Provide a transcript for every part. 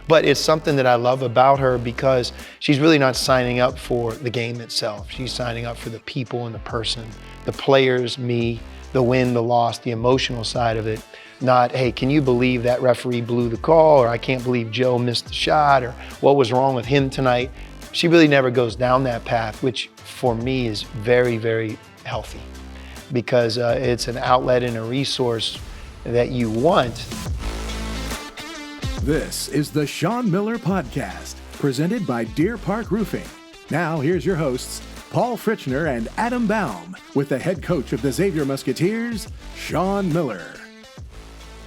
But it's something that I love about her because she's really not signing up for the game itself. She's signing up for the people and the person, the players, me, the win, the loss, the emotional side of it. Not, hey, can you believe that referee blew the call? Or I can't believe Joe missed the shot, or what was wrong with him tonight? She really never goes down that path, which for me is very, very healthy, because it's an outlet and a resource that you want. This is the Sean Miller Podcast, presented by Deer Park Roofing. Now, here's your hosts, Paul Fritchner and Adam Baum, with the head coach of the Xavier Musketeers, Sean Miller.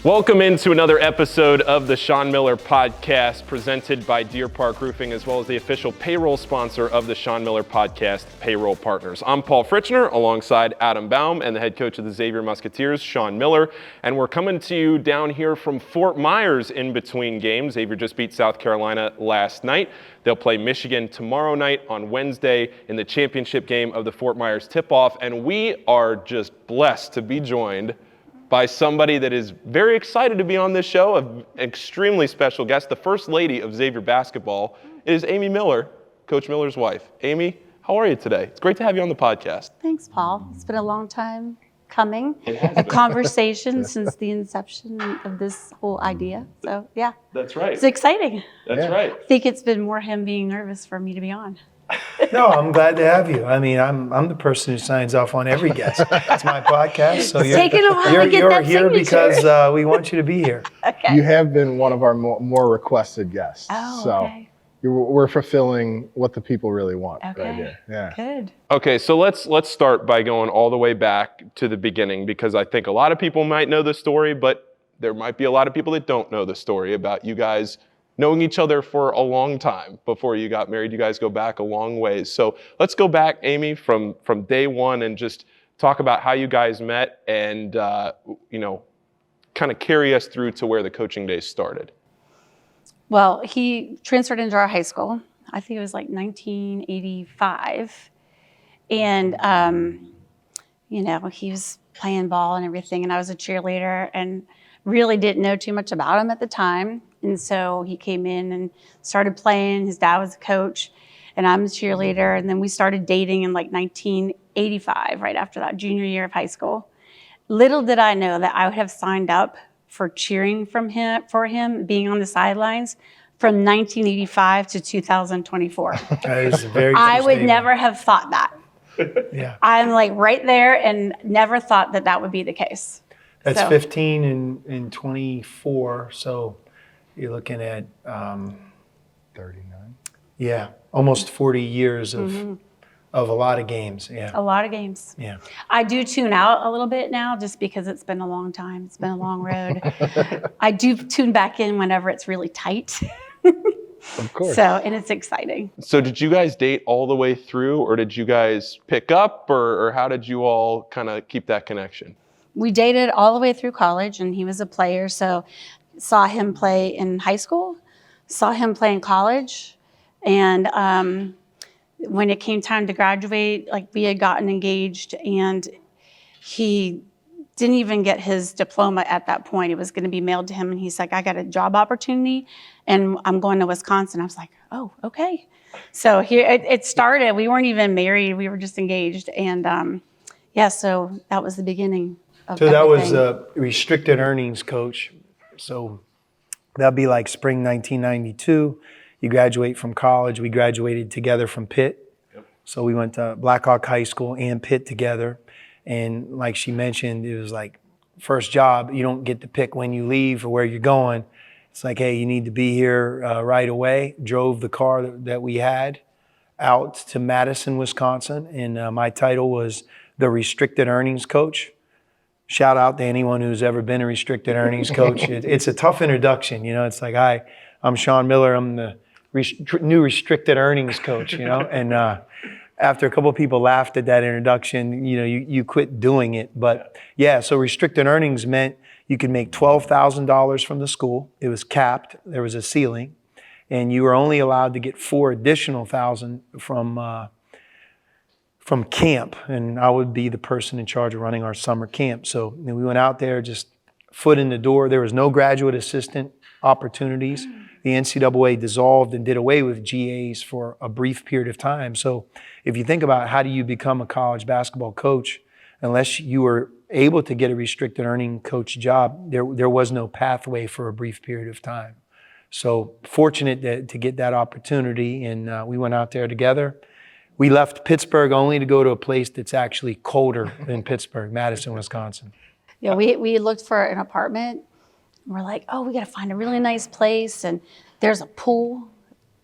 Welcome into another episode of the Sean Miller Podcast, presented by Deer Park Roofing, as well as the official payroll sponsor of the Sean Miller Podcast, Payroll Partners. I'm Paul Fritchner, alongside Adam Baum and the head coach of the Xavier Musketeers, Sean Miller, and we're coming to you down here from Fort Myers in between games. Xavier just beat South Carolina last night. They'll play Michigan tomorrow night on Wednesday in the championship game of the Fort Myers tip-off, and we are just blessed to be joined by somebody that is very excited to be on this show, an extremely special guest. The first lady of Xavier basketball is Amy Miller, Coach Miller's wife. Amy, how are you today? It's great to have you on the podcast. Thanks, Paul. It's been a long time coming, a conversation since the inception of this whole idea. So, yeah. That's right. It's exciting. That's right. I think it's been more him being nervous for me to be on. No, I'm glad to have you. I mean, I'm the person who signs off on every guest. It's my podcast, so It's taken a while to get you're that here signature. because we want you to be here. Okay. You have been one of our more requested guests. Oh, so okay. we're fulfilling what the people really want Okay. right here. Yeah. Good. Okay, so let's start by going all the way back to the beginning, because I think a lot of people might know the story, but there might be a lot of people that don't know the story about you guys knowing each other for a long time before you got married. You guys go back a long ways. So let's go back, Amy, from day one and just talk about how you guys met and, kind of carry us through to where the coaching days started. Well, he transferred into our high school. I think it was like 1985. And, he was playing ball and everything, and I was a cheerleader and really didn't know too much about him at the time. And so he came in and started playing. His dad was a coach, and I'm a cheerleader. And then we started dating in like 1985, right after that, junior year of high school. Little did I know that I would have signed up for cheering for him, being on the sidelines from 1985 to 2024. That is a very I true would statement. never have thought that. Yeah, I'm like right there and never thought that that would be the case. that's So- 15 and 24. So you're looking at 39. yeah, almost 40 years of a lot of games. Yeah, A lot of games. yeah. I do tune out a little bit now just because it's been a long time. It's been a long road. I do tune back in whenever it's really tight. Of course. And it's exciting. So did you guys date all the way through, or did you guys pick up, or how did you all kind of keep that connection? We dated all the way through college, and he was a player. So saw him play in high school, saw him play in college. And when it came time to graduate, like we had gotten engaged, and he didn't even get his diploma at that point. It was going to be mailed to him, and he's like, I got a job opportunity and I'm going to Wisconsin. I was like, oh, okay. So here it started. We weren't even married. We were just engaged. And so that was the beginning of So that was everything. a restricted earnings coach. So that'd be like spring 1992. You graduate from college. We graduated together from Pitt. Yep. So we went to Blackhawk High School and Pitt together. And like she mentioned, it was like first job. You don't get to pick when you leave or where you're going. It's like, hey, you need to be here right away. Drove the car that we had out to Madison, Wisconsin. And my title was the restricted earnings coach. Shout out to anyone who's ever been a restricted earnings coach. It's a tough introduction. It's like, hi, I'm Sean Miller. I'm the new restricted earnings coach, and after a couple of people laughed at that introduction, you quit doing it. But yeah, so restricted earnings meant you could make $12,000 from the school. It was capped. There was a ceiling, and you were only allowed to get $4 additional thousand from camp. And I would be the person in charge of running our summer camp. So we went out there, just foot in the door. There was no graduate assistant opportunities. the NCAA dissolved and did away with GAs for a brief period of time. So if you think about how do you become a college basketball coach, unless you were able to get a restricted earning coach job, there was no pathway for a brief period of time. So fortunate to get that opportunity, and we went out there together. We left Pittsburgh only to go to a place that's actually colder than Pittsburgh, Madison, Wisconsin. Yeah, we looked for an apartment. We're like, oh, we got to find a really nice place, and there's a pool.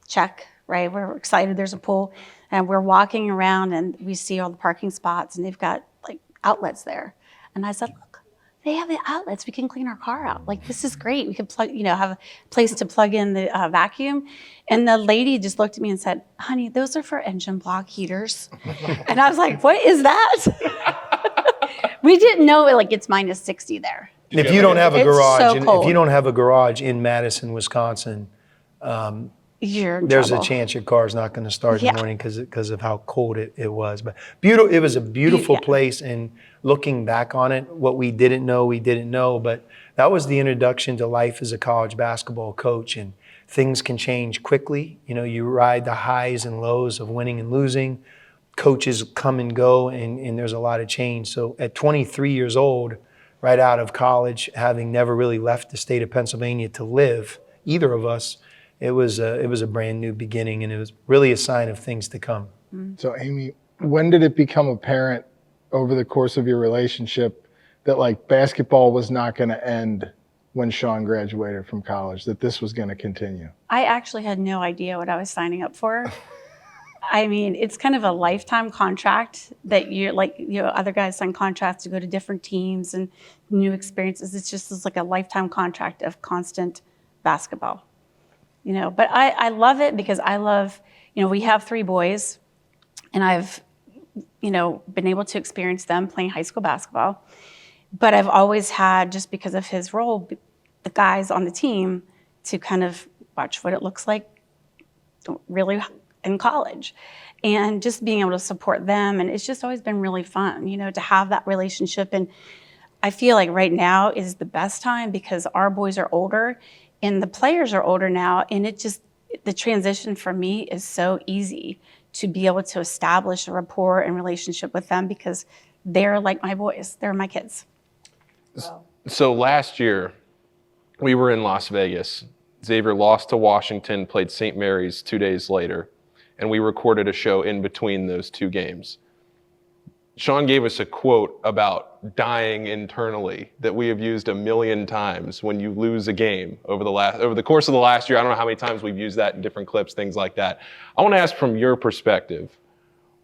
Check, right? We're excited. There's a pool, and we're walking around, and we see all the parking spots, and they've got like outlets there. And I said, look, they have the outlets. We can clean our car out. Like, this is great. We could plug, have a place to plug in the vacuum. And the lady just looked at me and said, honey, those are for engine block heaters. And I was like, what is that? We didn't know it's minus 60 there. If you don't have a garage, so cold. if you don't have a garage in Madison, Wisconsin, You're in there's trouble. a chance your car's not going to start in the morning because of how cold it was. But it was a beautiful place, and looking back on it, what we didn't know. But that was the introduction to life as a college basketball coach, and things can change quickly. You ride the highs and lows of winning and losing. Coaches come and go, and there's a lot of change. So at 23 years old, right out of college, having never really left the state of Pennsylvania to live, either of us, it was a brand new beginning, and it was really a sign of things to come. So Amy, when did it become apparent over the course of your relationship that basketball was not going to end when Sean graduated from college, that this was going to continue? I actually had no idea what I was signing up for. I mean, it's kind of a lifetime contract that other guys sign contracts to go to different teams and new experiences. It's just like a lifetime contract of constant basketball, But I love it because I love, we have 3 boys, and I've, been able to experience them playing high school basketball. But I've always had, just because of his role, the guys on the team to kind of watch what it looks like really in college, and just being able to support them. And it's just always been really fun, to have that relationship. And I feel like right now is the best time because our boys are older and the players are older now. And the transition for me is so easy to be able to establish a rapport and relationship with them because they're like my boys, they're my kids. So last year, we were in Las Vegas. Xavier lost to Washington, played St. Mary's 2 days later, and we recorded a show in between those 2 games. Sean gave us a quote about dying internally that we have used a million times when you lose a game over the course of the last year. I don't know how many times we've used that in different clips, things like that. I want to ask from your perspective,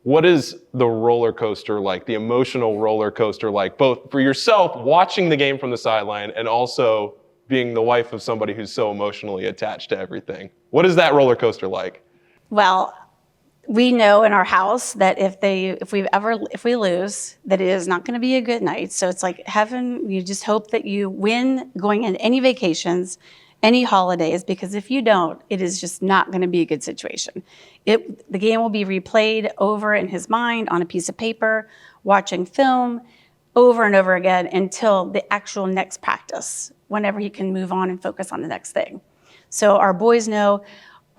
what is the roller coaster like, the emotional roller coaster like, both for yourself watching the game from the sideline and also being the wife of somebody who's so emotionally attached to everything? What is that roller coaster like? Well, we know in our house that if we lose, that it is not going to be a good night. So it's like heaven. You just hope that you win going in any vacations, any holidays, because if you don't, it is just not going to be a good situation. The game will be replayed over in his mind on a piece of paper, watching film over and over again until the actual next practice, whenever he can move on and focus on the next thing. So our boys know,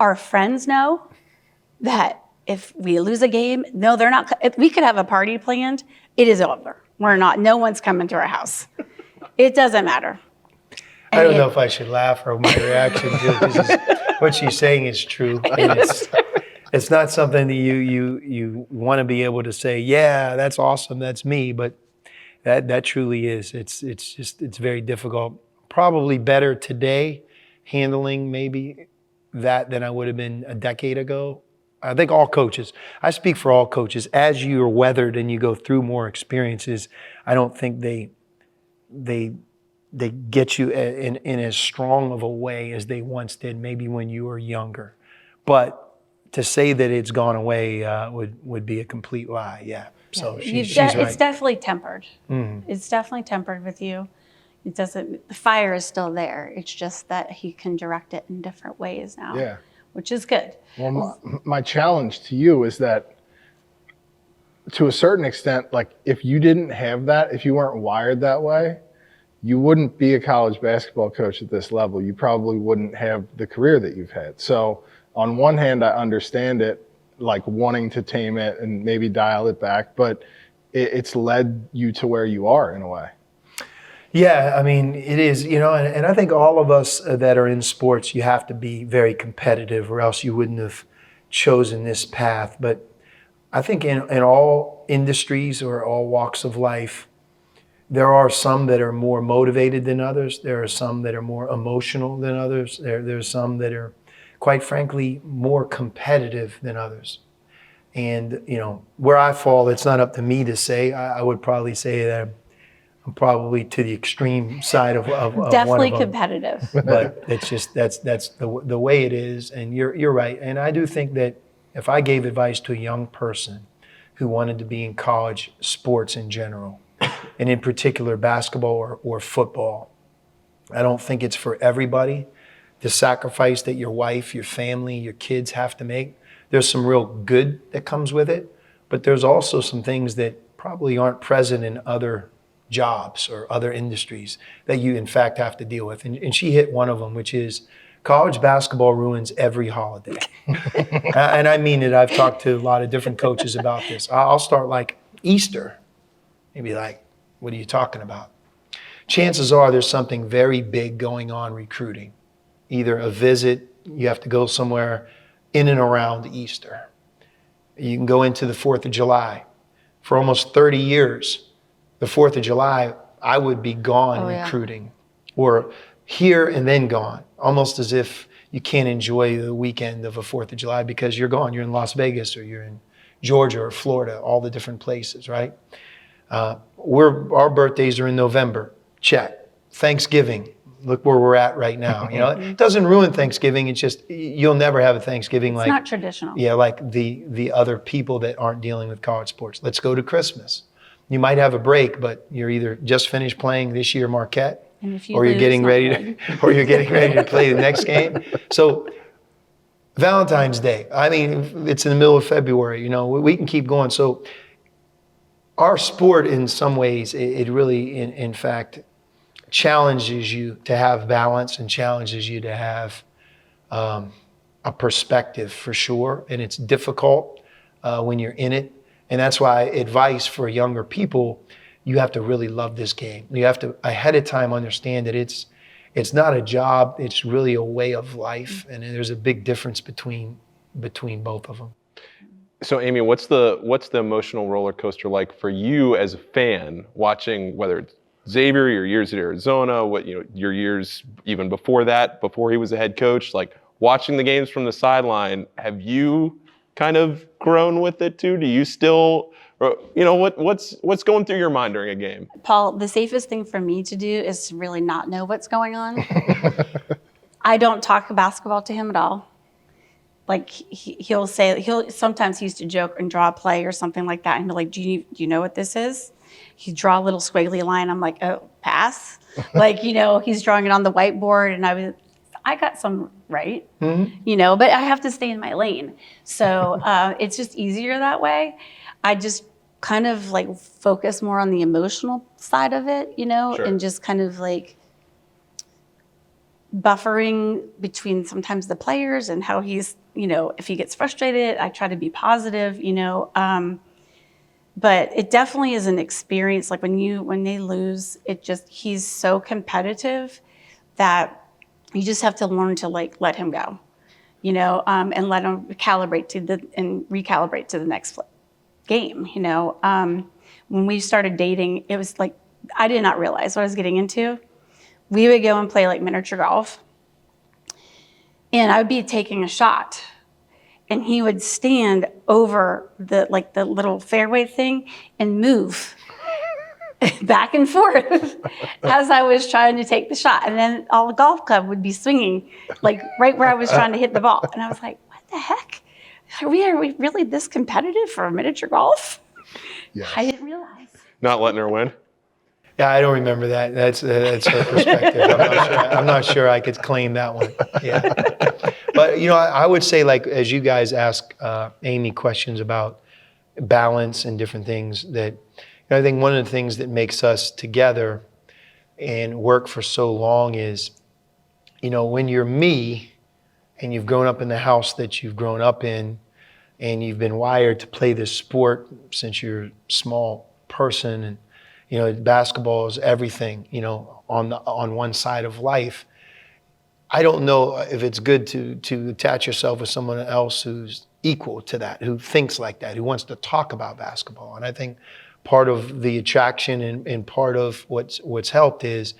our friends know that if we lose a game, no, they're not. If we could have a party planned, it is over. No one's coming to our house. It doesn't matter. I don't know if I should laugh or my reaction to what she's saying is true. And it's not something that you want to be able to say, yeah, that's awesome, that's me, but that truly is. It's very difficult. Probably better today handling maybe that than I would have been a decade ago. I think all coaches, I speak for all coaches, as you are weathered and you go through more experiences, I don't think they get you in as strong of a way as they once did, maybe when you were younger. But to say that it's gone away would be a complete lie. Yeah. So she's right. It's definitely tempered. Mm-hmm. It's definitely tempered with you. The fire is still there. It's just that he can direct it in different ways now. Yeah. Which is good. Well, my challenge to you is that, to a certain extent, like if you didn't have that, if you weren't wired that way, you wouldn't be a college basketball coach at this level. You probably wouldn't have the career that you've had. So on one hand, I understand it, like wanting to tame it and maybe dial it back, but it's led you to where you are in a way. Yeah, I mean, it is, and I think all of us that are in sports, you have to be very competitive or else you wouldn't have chosen this path. But I think in all industries or all walks of life, there are some that are more motivated than others. There are some that are more emotional than others. There's some that are, quite frankly, more competitive than others. And, where I fall, it's not up to me to say. I would probably say that I'm probably to the extreme side of Definitely one of them. competitive. But it's just, that's the way it is. And you're right. And I do think that if I gave advice to a young person who wanted to be in college sports in general, and in particular basketball or football, I don't think it's for everybody. The sacrifice that your wife, your family, your kids have to make, there's some real good that comes with it, but there's also some things that probably aren't present in other jobs or other industries that you in fact have to deal with. And she hit one of them, which is college basketball ruins every holiday. And I mean it. I've talked to a lot of different coaches about this. I'll start like Easter. Maybe like, what are you talking about? Chances are there's something very big going on recruiting. Either a visit, you have to go somewhere in and around Easter. You can go into the 4th of July. For almost 30 years, the 4th of July, I would be gone recruiting. Or here and then gone. Almost as if you can't enjoy the weekend of a 4th of July because you're gone. You're in Las Vegas or you're in Georgia or Florida, all the different places, right? Our birthdays are in November. Check. Thanksgiving. Look where we're at right now. It doesn't ruin Thanksgiving. It's just you'll never have a Thanksgiving It's not traditional. Yeah, like the other people that aren't dealing with college sports. Let's go to Christmas. You might have a break, but you're either just finished playing this year Marquette, or you're getting ready to play the next game. So Valentine's Day. I mean, it's in the middle of February. We can keep going. So our sport, in some ways, it really, in fact, challenges you to have balance and challenges you to have a perspective for sure. And it's difficult when you're in it. And that's why advice for younger people, you have to really love this game. You have to ahead of time understand that it's not a job, it's really a way of life. And there's a big difference between both of them. So Amy, what's the emotional roller coaster like for you as a fan watching, whether it's Xavier, your years at Arizona, your years even before that, before he was a head coach, like watching the games from the sideline, have you kind of grown with it too? Do you still, what's going through your mind during a game? Paul, the safest thing for me to do is to really not know what's going on. I don't talk basketball to him at all. Like he'll sometimes he used to joke and draw a play or something like that and be like, do you know what this is? He'd draw a little squiggly line. I'm like, oh, pass. He's drawing it on the whiteboard and I got some right, but I have to stay in my lane. So it's just easier that way. I just kind of like focus more on the emotional side of it, Sure. and just kind of like buffering between sometimes the players and how he's, if he gets frustrated, I try to be positive, but it definitely is an experience. Like when they lose, he's so competitive that you just have to learn to like let him go, and let him recalibrate to the next game. When we started dating, it was like I did not realize what I was getting into. We would go and play like miniature golf, and I would be taking a shot, and he would stand over the little fairway thing and move back and forth as I was trying to take the shot. And then all the golf club would be swinging like right where I was trying to hit the ball. And I was like, what the heck? Are we really this competitive for miniature golf? Yes. I didn't realize. Not letting her win? Yeah, I don't remember that. That's her perspective. I'm not sure I could claim that one. Yeah. But, I would say, like, as you guys ask Amy questions about balance and different things, that I think one of the things that makes us together and work for so long is, when you're me and you've grown up in the house that you've grown up in, and you've been wired to play this sport since you're a small person, and basketball is everything, on one side of life. I don't know if it's good to attach yourself with someone else who's equal to that, who thinks like that, who wants to talk about basketball. And I think part of the attraction and part of what's helped is,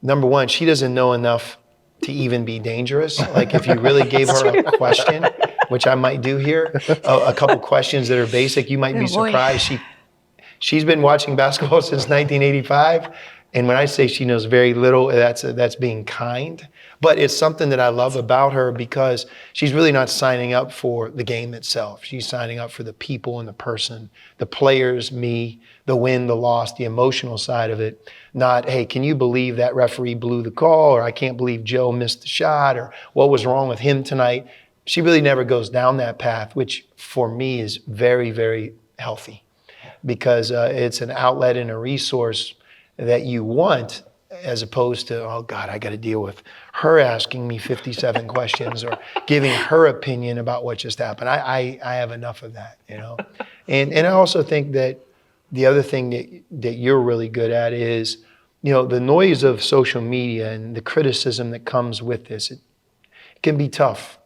number one, she doesn't know enough to even be dangerous. Like if you really gave her a question, which I might do here, a couple questions that are basic, you might be surprised. She's been watching basketball since 1985. And when I say she knows very little, that's being kind. But it's something that I love about her, because she's really not signing up for the game itself. She's signing up for the people and the person, the players, me, the win, the loss, the emotional side of it. Not, hey, can you believe that referee blew the call? Or I can't believe Joe missed the shot? Or what was wrong with him tonight? She really never goes down that path, which for me is very, very healthy, because it's an outlet and a resource that you want, as opposed to, oh God, I got to deal with her asking me 57 questions or giving her opinion about what just happened. I have enough of that, And I also think that the other thing that you're really good at is, the noise of social media and the criticism that comes with this. It can be tough,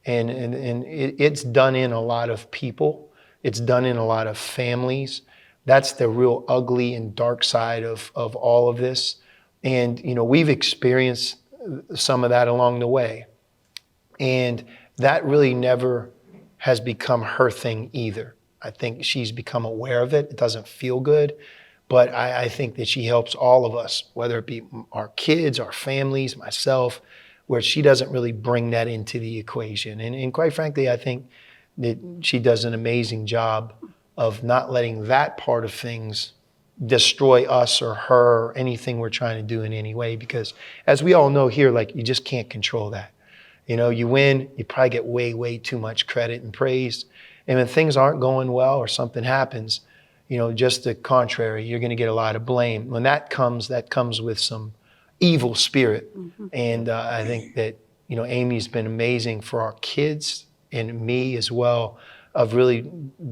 and it's done in a lot of people. It's done in a lot of families. That's the real ugly and dark side of all of this. And, we've experienced some of that along the way. And that really never has become her thing either. I think she's become aware of it. It doesn't feel good, but I think that she helps all of us, whether it be our kids, our families, myself, where she doesn't really bring that into the equation. And quite frankly, I think that she does an amazing job of not letting that part of things destroy us or her or anything we're trying to do in any way. Because as we all know here, you just can't control that. You win, you probably get way, way too much credit and praise. And when things aren't going well or something happens, just the contrary, you're going to get a lot of blame. When that comes with some evil spirit. Mm-hmm. And I think that, Amy's been amazing for our kids and me as well, of really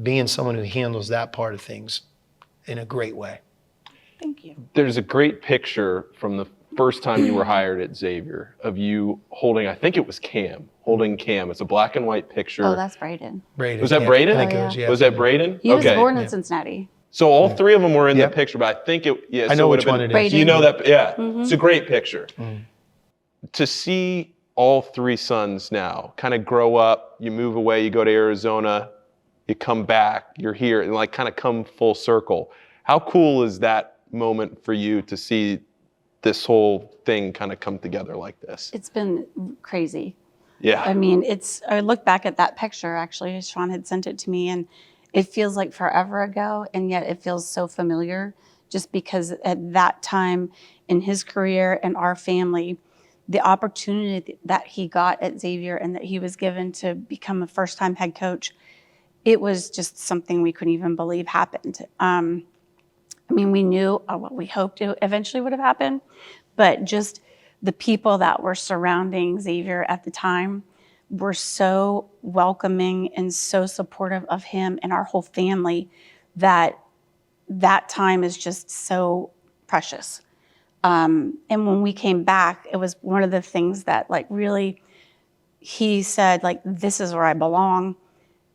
being someone who handles that part of things in a great way. Thank you. There's a great picture from the first time you were hired at Xavier of you holding, I think it was Cam. It's a black and white picture. Oh, that's Braden. Was that Braden? I think it was, yeah. Was that Braden? He was born in Cincinnati. So all three of them were in the picture, but I think I know which one it is. Braden. You know that, yeah. Mm-hmm. It's a great picture. Mm. To see all three sons now kind of grow up, you move away, you go to Arizona, you come back, you're here, and kind of come full circle. How cool is that moment for you to see this whole thing kind of come together like this? It's been crazy. Yeah. I mean, I look back at that picture, actually, Sean had sent it to me, and it feels like forever ago, and yet it feels so familiar, just because at that time in his career and our family, the opportunity that he got at Xavier and that he was given to become a first-time head coach, it was just something we couldn't even believe happened. We knew what we hoped it eventually would have happened, but just the people that were surrounding Xavier at the time were so welcoming and so supportive of him and our whole family that time is just so precious. And when we came back, it was one of the things that really, he said, this is where I belong,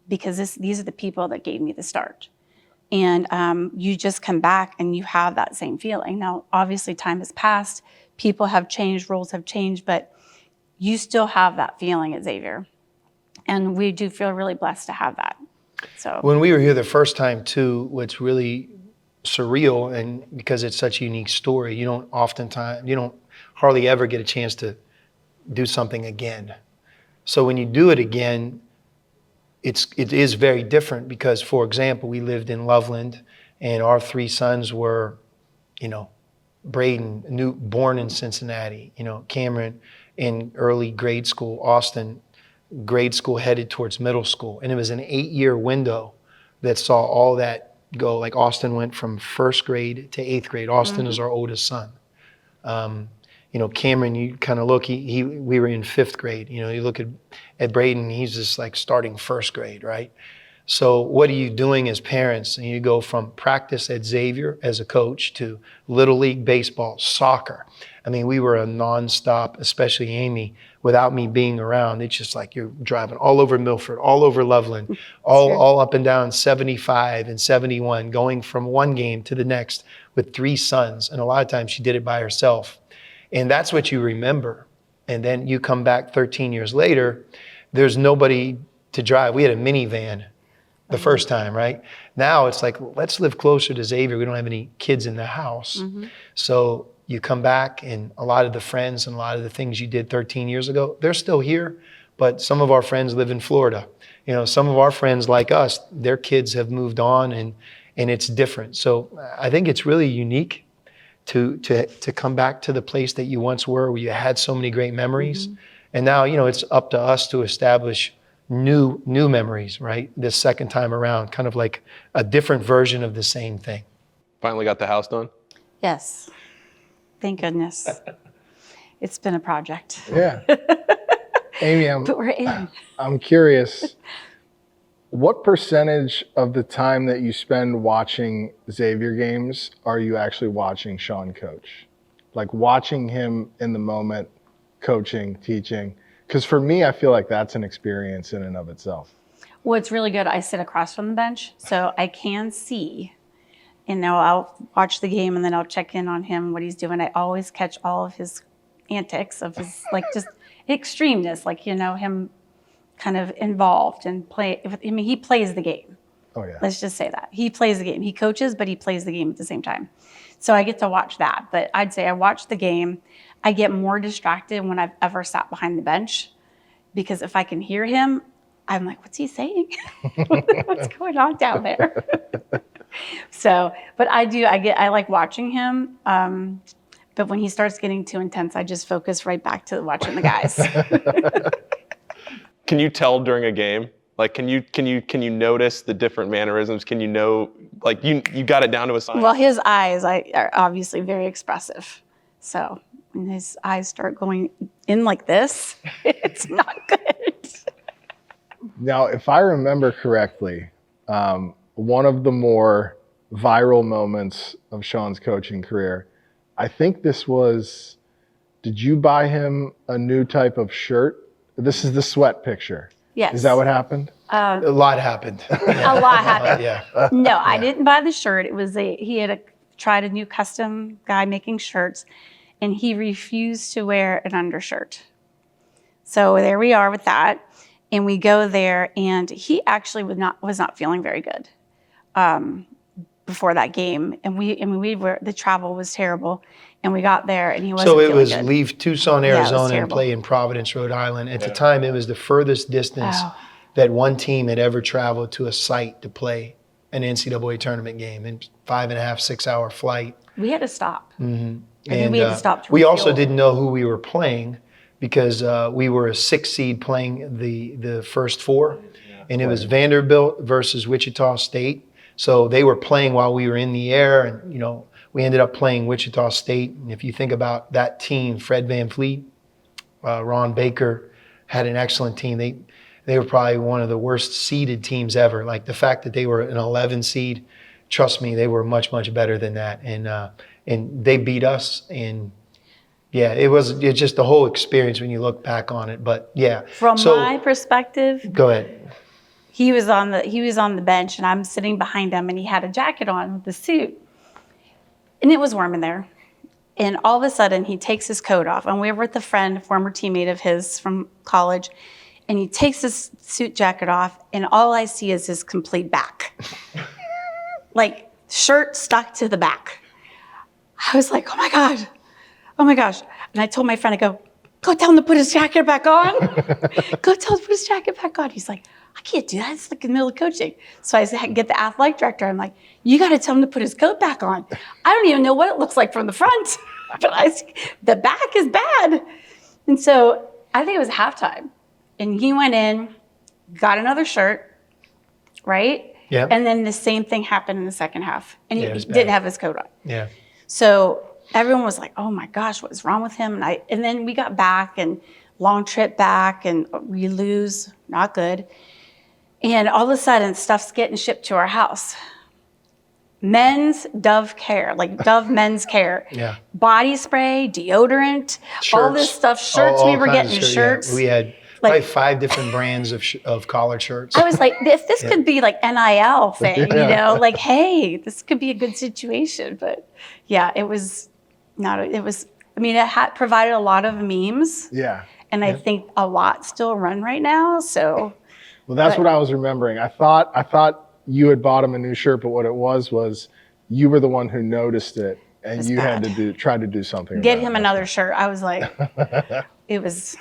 because these are the people that gave me the start. And you just come back and you have that same feeling. Now, obviously time has passed, people have changed, roles have changed, but you still have that feeling at Xavier. And we do feel really blessed to have that. So when we were here the first time too, what's really surreal, and because it's such a unique story, you don't hardly ever get a chance to do something again. So when you do it again, it is very different, because, for example, we lived in Loveland and our three sons were, Braden, born in Cincinnati, Cameron in early grade school, Austin, grade school headed towards middle school. And it was an 8-year window that saw all that go. Austin went from first grade to 8th grade. Austin is our oldest son. Cameron, you kind of look, we were in 5th grade. You look at Braden, he's just like starting 1st grade, right? So what are you doing as parents? And you go from practice at Xavier as a coach to Little League baseball, soccer. I mean, we were a nonstop, especially Amy, without me being around. It's just like you're driving all over Milford, all over Loveland, all up and down 75 and 71, going from one game to the next with 3 sons. And a lot of times she did it by herself. And that's what you remember. And then you come back 13 years later, there's nobody to drive. We had a minivan the first time, right? Now it's like, let's live closer to Xavier. We don't have any kids in the house. So you come back, and a lot of the friends and a lot of the things you did 13 years ago, they're still here, but some of our friends live in Florida. Some of our friends like us, their kids have moved on, and it's different. So I think it's really unique to come back to the place that you once were, where you had so many great memories. And now, it's up to us to establish new memories, right? This second time around, kind of like a different version of the same thing. Finally got the house done? Yes. Thank goodness. It's been a project. Yeah. Amy, But we're in. I'm curious, what percentage of the time that you spend watching Xavier games are you actually watching Sean coach? Like watching him in the moment, coaching, teaching? Because for me, I feel like that's an experience in and of itself. Well, it's really good. I sit across from the bench, so I can see. I'll watch the game, and then I'll check in on him, what he's doing. I always catch all of his antics, of his just extremeness, him kind of involved and play. I mean, he plays the game. Oh yeah. Let's just say that. He plays the game. He coaches, but he plays the game at the same time. So I get to watch that. But I'd say I watch the game. I get more distracted when I've ever sat behind the bench, because if I can hear him, I'm like, what's he saying? What's going on down there? So, but I like watching him. But when he starts getting too intense, I just focus right back to watching the guys. Can you tell during a game? Like, can you notice the different mannerisms? Can you know, like, you got it down to a science? Well, his eyes are obviously very expressive. So when his eyes start going in like this, it's not good. Now, if I remember correctly, one of the more viral moments of Sean's coaching career, I think this was, did you buy him a new type of shirt? This is the sweat picture. Yes. Is that what happened? A lot happened. A lot happened. Yeah. No, I didn't buy the shirt. It was he had tried a new custom guy making shirts, and he refused to wear an undershirt. So there we are with that, and we go there, and he actually was not feeling very good before that game, and the travel was terrible, and we got there, and he wasn't. So it feeling was good. leave Tucson, Arizona, and terrible. play in Providence, Rhode Island. At the time, it was the furthest distance that one team had ever traveled to a site to play an NCAA tournament game, in 5.5, 6 hour flight. We had to stop. And we had to stop to we also refuel. didn't know who we were playing, because we were a 6 seed playing the first 4, and it was Vanderbilt versus Wichita State. So they were playing while we were in the air, and we ended up playing Wichita State. And if you think about that team, Fred VanVleet, Ron Baker had an excellent team. They were probably one of the worst seeded teams ever. Like, the fact that they were an 11 seed, trust me, they were much, much better than that. And they beat us. And yeah, it's just the whole experience when you look back on it. But yeah. From my perspective, go ahead. he was on the bench, and I'm sitting behind him, and he had a jacket on with the suit, and it was warm in there. And all of a sudden, he takes his coat off, and we were with a friend, former teammate of his from college, and he takes his suit jacket off, and all I see is his complete back, like shirt stuck to the back. I was like, oh my gosh. And I told my friend, I go tell him to put his jacket back on. Go tell him to put his jacket back on. He's like, I can't do that. It's like in the middle of coaching. So I get the athletic director. I'm like, you got to tell him to put his coat back on. I don't even know what it looks like from the front, but the back is bad. And so I think it was halftime. And he went in, got another shirt, right? Yeah. And then the same thing happened in the second half. And he Yeah, it was didn't bad. have his coat on. Yeah. So everyone was like, oh my gosh, what is wrong with him? And then we got back and long trip back and we lose, not good. And all of a sudden stuff's getting shipped to our house. Men's Dove care, like Dove men's care. Yeah. Body spray, deodorant, all this stuff. Shirts, we were getting shirts. Yeah. We had like probably 5 different brands of collared shirts. I was like, if this could be like NIL thing, you know, like, hey, this could be a good situation. But yeah, it was not, it was, I mean, it had provided a lot of memes. Yeah. And I think a lot still run right now. So. Well, that's what I was remembering. I thought you had bought him a new shirt, but what it was you were the one who noticed it and you had to try to do something. Get him another shirt. I was like, it was.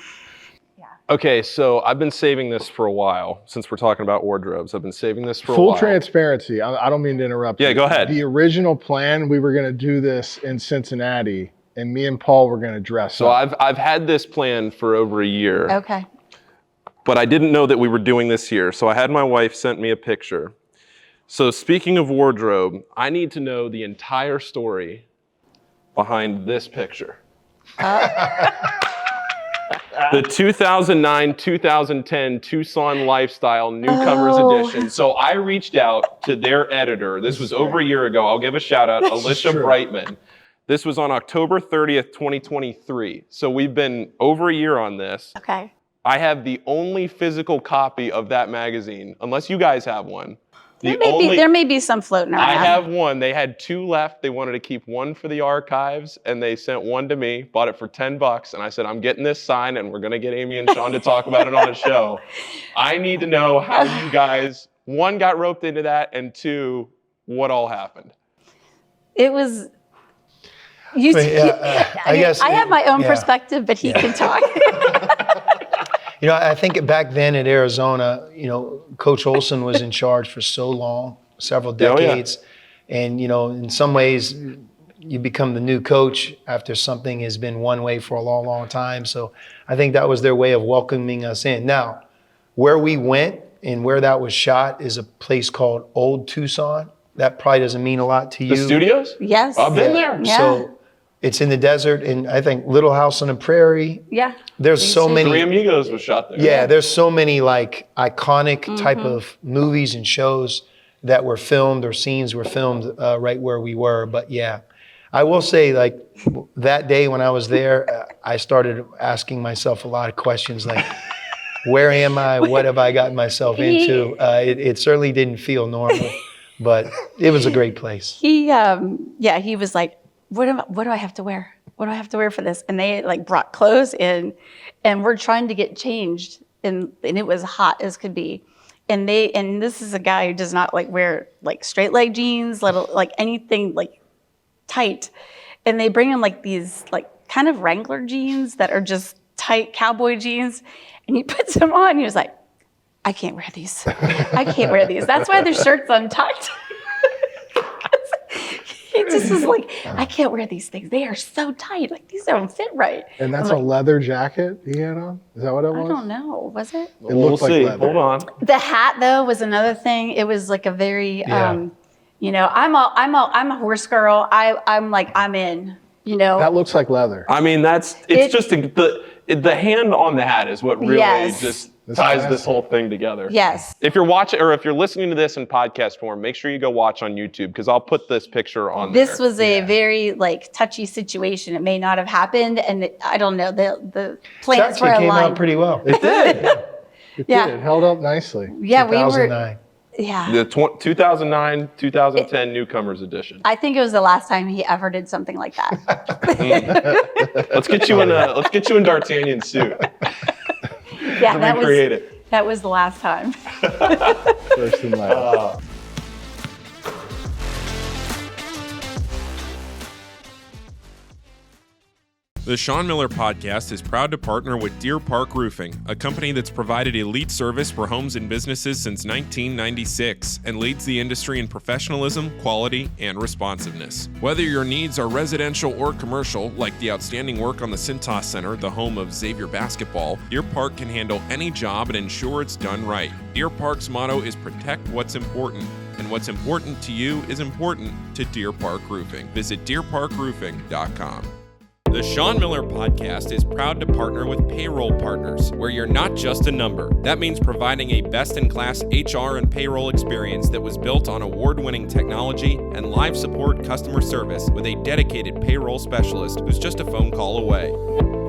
Okay, so I've been saving this for a while. Since we're talking about wardrobes, I've been saving this for a while. Full transparency. I don't mean to interrupt. Yeah, go ahead. The original plan, we were going to do this in Cincinnati, and me and Paul were going to dress up. So I've had this plan for over a year. Okay. But I didn't know that we were doing this here. So I had my wife sent me a picture. So speaking of wardrobe, I need to know the entire story behind this picture. The 2009-2010 Tucson Lifestyle Newcomers Edition. So I reached out to their editor. This was over a year ago. I'll give a shout out, Alicia Brightman. This was on October 30th, 2023. So we've been over a year on this. Okay. I have the only physical copy of that magazine, unless you guys have one. There may be some floating around. I have one. They had 2 left. They wanted to keep one for the archives, and they sent one to me, bought it for $10, and I said, I'm getting this signed, and we're going to get Amy and Sean to talk about it on a show. I need to know how you guys, 1, got roped into that, and 2, what all happened. It was... I guess I have my own perspective, but he can talk. You know, I think back then at Arizona, you know, Coach Olson was in charge for so long, several decades. And, you know, in some ways, you become the new coach after something has been one way for a long, long time. So I think that was their way of welcoming us in. Now, where we went and where that was shot is a place called Old Tucson. That probably doesn't mean a lot to you. The studios? Yes. I've been there. Yeah. So it's in the desert, and I think Little House on the Prairie. Yeah. There's so many. Three Amigos was shot there. Yeah, there's so many like iconic type of movies and shows that were filmed or scenes were filmed right where we were. But yeah, I will say like that day when I was there, I started asking myself a lot of questions like, where am I? What have I gotten myself into? It certainly didn't feel normal, but it was a great place. He was like, what do I have to wear? What do I have to wear for this? And they like brought clothes in, and we're trying to get changed, and it was hot as could be. And this is a guy who does not like wear like straight leg jeans, like anything like tight. And they bring him like these like kind of Wrangler jeans that are just tight cowboy jeans, and he puts them on. And he was like, I can't wear these. I can't wear these. That's why their shirt's untucked. He just was like, I can't wear these things. They are so tight. Like, these don't fit right. And that's a leather jacket he had on? Is that what it was? I don't know. Was it? It looked like leather. Hold on. The hat, though, was another thing. It was like a very, you know, I'm a horse girl. I'm in, you know. That looks like leather. I mean, it's just the hand on the hat is what really just ties this whole thing together. Yes. If you're watching or if you're listening to this in podcast form, make sure you go watch on YouTube because I'll put this picture on there. This was a very like touchy situation. It may not have happened, and I don't know. The plans were aligned. It came out pretty well. It did. It did. It held up nicely. Yeah, 2009. The 2009, 2010 Newcomers Edition. I think it was the last time he ever did something like that. Let's get you in D'Artagnan's suit. Yeah, That was the last time. First and last. The Sean Miller Podcast is proud to partner with Deer Park Roofing, a company that's provided elite service for homes and businesses since 1996 and leads the industry in professionalism, quality, and responsiveness. Whether your needs are residential or commercial, like the outstanding work on the Cintas Center, the home of Xavier basketball, Deer Park can handle any job and ensure it's done right. Deer Park's motto is protect what's important. And what's important to you is important to Deer Park Roofing. Visit deerparkroofing.com. The Sean Miller Podcast is proud to partner with Payroll Partners, where you're not just a number. That means providing a best-in-class HR and payroll experience that was built on award-winning technology and live support customer service with a dedicated payroll specialist who's just a phone call away.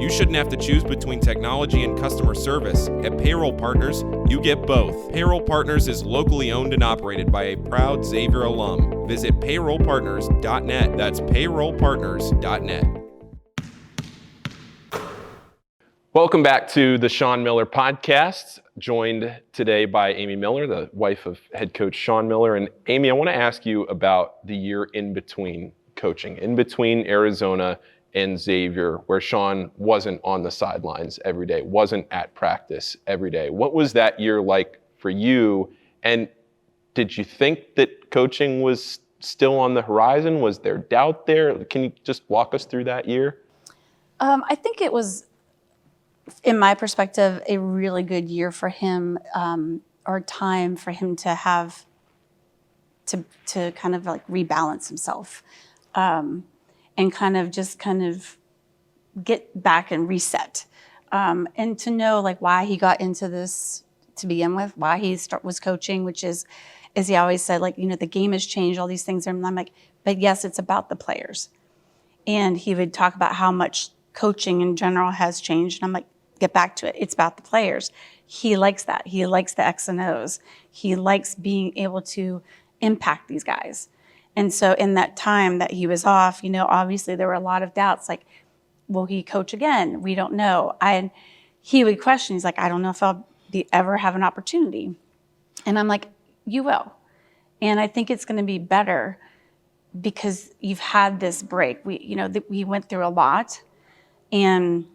You shouldn't have to choose between technology and customer service. At Payroll Partners, you get both. Payroll Partners is locally owned and operated by a proud Xavier alum. Visit payrollpartners.net. That's payrollpartners.net. Welcome back to the Sean Miller Podcast, joined today by Amy Miller, the wife of head coach Sean Miller. And Amy, I want to ask you about the year in between coaching, in between Arizona and Xavier, where Sean wasn't on the sidelines every day, wasn't at practice every day. What was that year like for you? And did you think that coaching was still on the horizon? Was there doubt there? Can you just walk us through that year? I think it was, in my perspective, a really good year for him, or time for him to have to kind of like rebalance himself, and kind of get back and reset, and to know like why he got into this to begin with, why he was coaching, which is, as he always said, like, the game has changed, all these things. And I'm like, but yes, it's about the players. And he would talk about how much coaching in general has changed. And I'm like, get back to it. It's about the players. He likes that. He likes the X and O's. He likes being able to impact these guys. And so in that time that he was off, obviously there were a lot of doubts, like, will he coach again? We don't know. And he would question, he's like, I don't know if I'll ever have an opportunity. And I'm like, you will. And I think it's going to be better because you've had this break. We went through a lot, and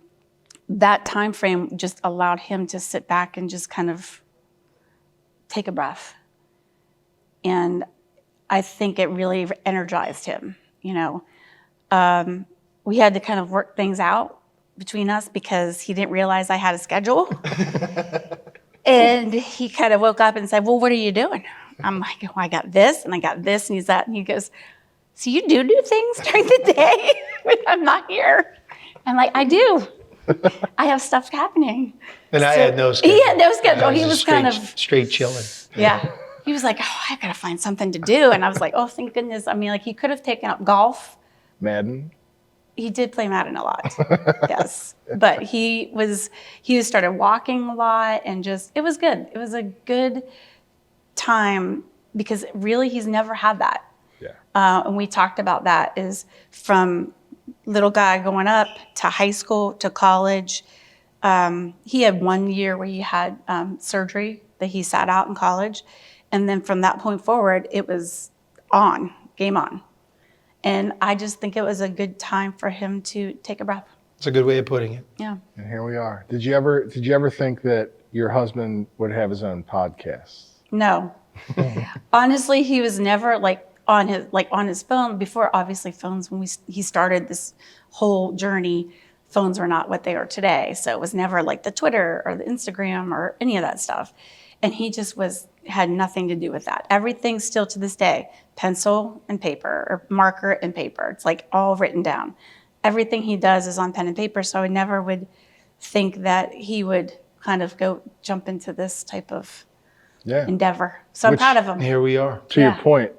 that time frame just allowed him to sit back and just kind of take a breath. And I think it really energized him. We had to kind of work things out between us because he didn't realize I had a schedule. And he kind of woke up and said, well, what are you doing? I'm like, well, I got this and I got this and he's that. And he goes, so you do things during the day when I'm not here? I'm like, I do. I have stuff happening. And I had no schedule. He had no schedule. He was kind of straight chilling. Yeah. He was like, oh, I got to find something to do. And I was like, oh, thank goodness. I mean, like, he could have taken up golf. Madden? He did play Madden a lot. Yes. But he started walking a lot, and just, it was good. It was a good time because really he's never had that. Yeah. And we talked about that, is from little guy going up to high school to college. He had 1 year where he had surgery that he sat out in college. And then from that point forward, it was game on. And I just think it was a good time for him to take a breath. It's a good way of putting it. Yeah. And here we are. Did you ever think that your husband would have his own podcast? No. Honestly, he was never on his phone before. Obviously, phones, when he started this whole journey, phones were not what they are today. So it was never like the Twitter or the Instagram or any of that stuff. And he just had nothing to do with that. Everything still to this day, pencil and paper or marker and paper. It's like all written down. Everything he does is on pen and paper. So I never would think that he would kind of jump into this type of endeavor. So I'm proud of him. Here we are. To your point,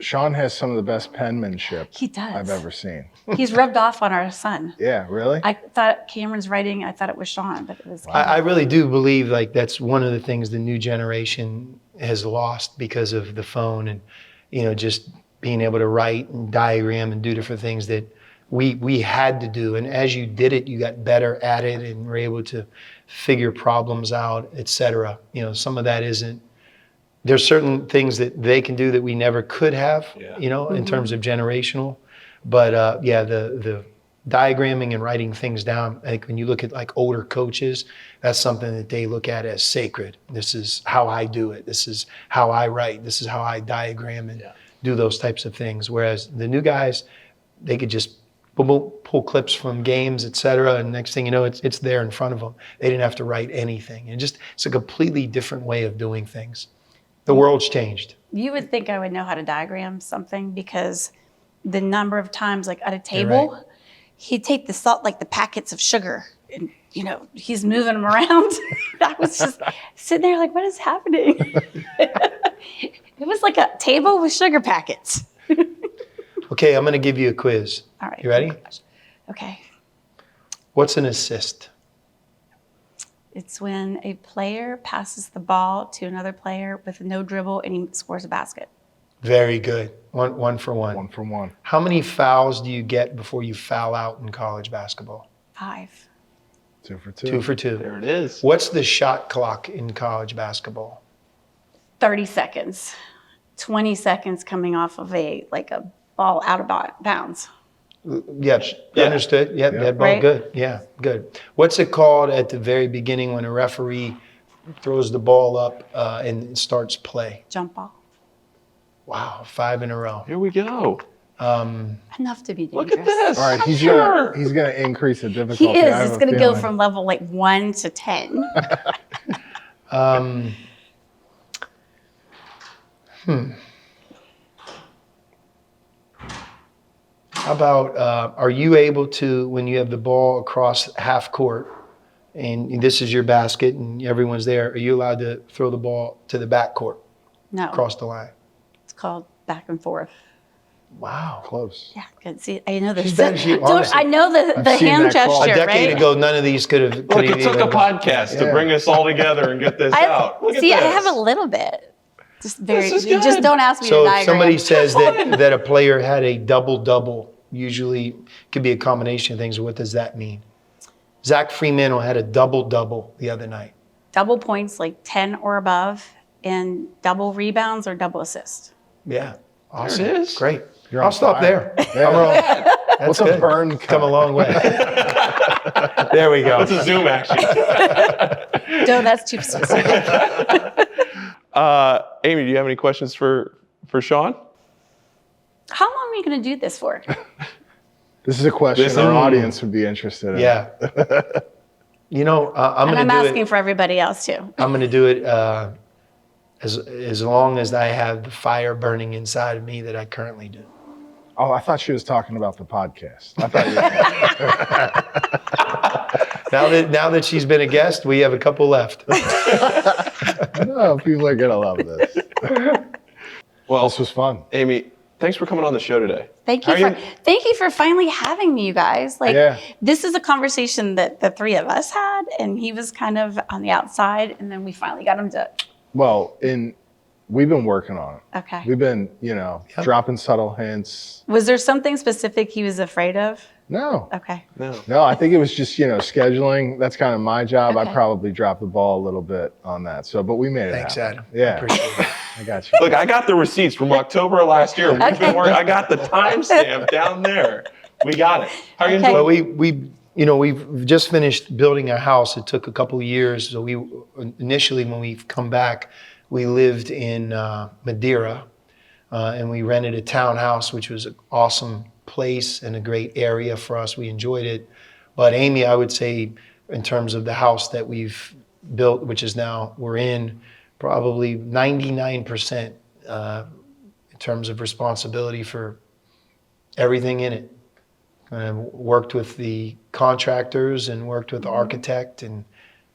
Sean has some of the best penmanship he does. I've ever seen. He's rubbed off on our son. Yeah, really? I thought Cameron's writing, I thought it was Sean, but it was Cameron. I really do believe like that's one of the things the new generation has lost because of the phone and, just being able to write and diagram and do different things that we had to do. And as you did it, you got better at it and were able to figure problems out, et cetera. Some of that isn't. There's certain things that they can do that we never could have, in terms of generational. But the diagramming and writing things down, I think when you look at like older coaches, that's something that they look at as sacred. This is how I do it. This is how I write. This is how I diagram and do those types of things. Whereas the new guys, they could just pull clips from games, et cetera, and next thing you know, it's there in front of them. They didn't have to write anything. And it's a completely different way of doing things. The world's changed. You would think I would know how to diagram something because the number of times, like at a table, right. he'd take the salt, like the packets of sugar, and he's moving them around. I was just sitting there like, what is happening? It was like a table with sugar packets. Okay, I'm going to give you a quiz. All right. You ready? Oh gosh. Okay. What's an assist? It's when a player passes the ball to another player with no dribble and he scores a basket. Very good. One for one. 1 for 1. How many fouls do you get before you foul out in college basketball? 5. 2 for 2. 2 for 2. There it is. What's the shot clock in college basketball? 30 seconds. 20 seconds coming off of a ball out of bounds. Yep, Yeah. understood. Yep, Yeah. that ball, Right. good. Yeah, good. What's it called at the very beginning when a referee throws the ball up and starts play? Jump ball. Wow, 5 in a row. Here we go. Enough to be dangerous. Look at this. All right, he's Sure. gonna increase the difficulty. He is. I have It's a going to go feeling. from level 1 to 10. How about, are you able to, when you have the ball across half court and this is your basket and everyone's there, are you allowed to throw the ball to the back court, No. across the line? It's called back and forth. Wow. Close. Yeah, good. See, I know the She's better, Dude, honestly. I know the I've seen hand that call. gesture, A decade right? ago, none of these could have. Look, it took a podcast to Yeah. bring us all together and get this out. Look at See, this. I have a little bit. Just very. is You just good. don't ask me to So if diagram. somebody says that a player had a double-double, usually could be a combination of things. What does that mean? Zach Fremantle had a double-double the other night. Double points, like 10 or above, and double rebounds or double assists. Yeah. Awesome. it is. Great. You're I'll on stop fire. there. Yeah. I'm wrong. That's What's a good. burn Come a cut? long way. There we go. That's a Zoom action. No, that's too specific. Amy, do you have any questions for Sean? How long are you going to do this for? This is a question This our is- audience would be interested in. Yeah. I'm And going I'm to do asking it. for everybody else too. I'm going to do it as long as I have the fire burning inside of me that I currently do. Oh, I thought she was talking about the podcast. I thought Now that she's been a guest, we have a couple left. no, people are gonna love this. Well, This was fun. Amy, thanks for coming on the show today. Thank How you are for thank you for finally having me, you guys. Yeah. This is a conversation that the three of us had, and he was kind of on the outside, and then we finally got him to. Well, we've been working on it. Okay. We've been, dropping subtle hints. Was there something specific he was afraid of? No, Okay. no, I think it was just, scheduling. That's kind of my job. I Okay. probably dropped the ball a little bit on that. So, but we made it Thanks, happen. Adam. Yeah. Appreciate it. I got you. Look, I got the receipts from October of last year. We've been working. I got the timestamp down there. We got it. How are you Okay. doing? Well, we've just finished building our house. It took a couple of years. So initially when we come back, we lived in Madeira, and we rented a townhouse, which was an awesome place and a great area for us. We enjoyed it. But Amy, I would say, in terms of the house that we've built, which is now we're in, probably 99% in terms of responsibility for everything in it. Worked with the contractors and worked with the architect and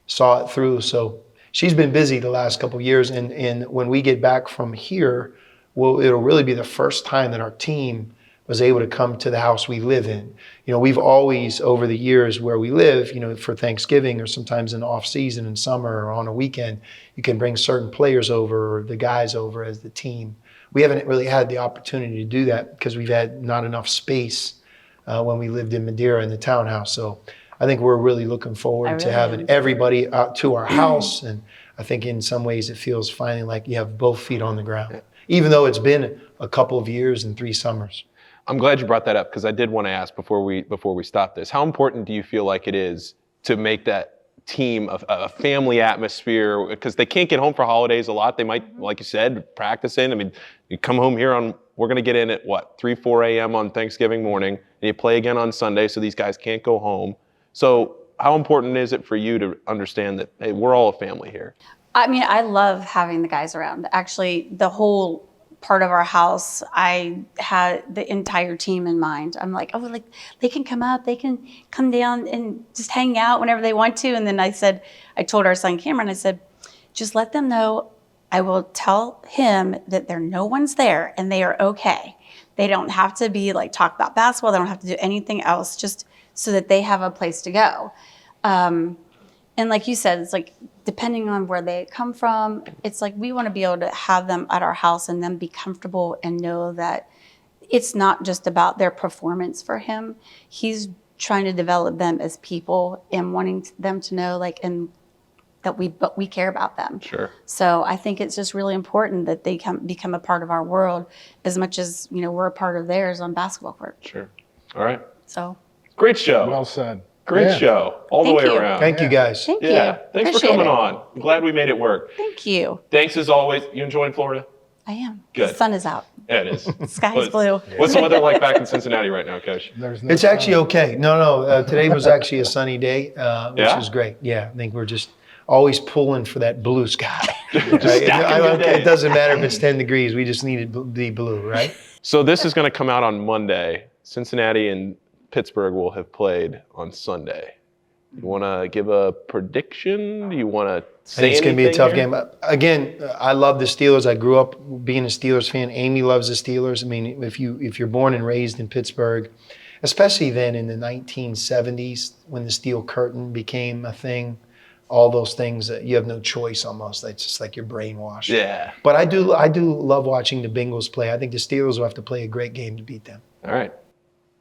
saw it through. So she's been busy the last couple of years. And when we get back from here, well, it'll really be the first time that our team was able to come to the house we live in. We've always, over the years where we live, for Thanksgiving or sometimes in off season in summer or on a weekend, you can bring certain players over or the guys over as the team. We haven't really had the opportunity to do that because we've had not enough space when we lived in Madeira in the townhouse. So I think we're really looking forward to really having am. everybody out to our house. And I think in some ways it feels finally like you have both feet on the ground, even though it's been a couple of years and 3 summers. I'm glad you brought that up because I did want to ask before we stop this. How important do you feel like it is to make that team a family atmosphere? Because they can't get home for holidays a lot. They might, like you said, practicing. I mean, you come home here we're going to get in at 3, 4 a.m. on Thanksgiving morning, and you play again on Sunday, so these guys can't go home. So how important is it for you to understand that, hey, we're all a family here? I mean, I love having the guys around. Actually, the whole part of our house, I had the entire team in mind. I'm like, oh, like they can come up, they can come down and just hang out whenever they want to. And then I told our son Cameron, I said, just let them know I will tell him that no one's there and they are okay. They don't have to be like talk about basketball. They don't have to do anything else, just so that they have a place to go. And like you said, it's like, depending on where they come from, it's like we want to be able to have them at our house and them be comfortable and know that it's not just about their performance for him. He's trying to develop them as people and wanting them to know and that we care about them. Sure. So I think it's just really important that they become a part of our world as much as, we're a part of theirs on basketball court. Sure. All right. So. Great show. Well said. Great show all the way around. Thank you, guys. Thank you. Thanks Appreciate for coming it. on. I'm glad we made it work. Thank you. Thanks as always. You enjoying Florida? I am. Good. The sun is out. Yeah, it is. Sky is blue. What's the weather like back in Cincinnati right now, Coach? There's no It's sun. actually okay. No. Today was actually a sunny day, which Yeah? was great. Yeah, I think we're just always pulling for that blue sky. Just stacking your days. It doesn't matter if it's 10 degrees. We just need it to be blue, right? So this is going to come out on Monday. Cincinnati and Pittsburgh will have played on Sunday. You want to give a prediction? Do you want to I say think it's going to be a tough here? game. Again, I love the Steelers. I grew up being a Steelers fan. Amy loves the Steelers. I mean, if you're born and raised in Pittsburgh, especially then in the 1970s when the Steel Curtain became a thing, all those things, you have no choice almost. It's just like you're brainwashed. Yeah. But I do love watching the Bengals play. I think the Steelers will have to play a great game to beat them. All right.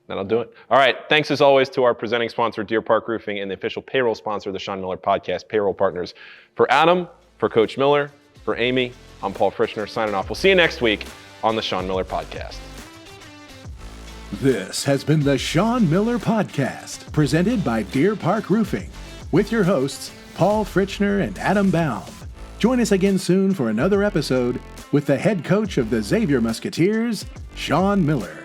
That'll do it. All right. Thanks as always to our presenting sponsor, Deer Park Roofing, and the official payroll sponsor of the Sean Miller Podcast, Payroll Partners. For Adam, for Coach Miller, for Amy, I'm Paul Frischner signing off. We'll see you next week on the Sean Miller Podcast. This has been the Sean Miller Podcast, presented by Deer Park Roofing, with your hosts, Paul Frischner and Adam Baum. Join us again soon for another episode with the head coach of the Xavier Musketeers, Sean Miller.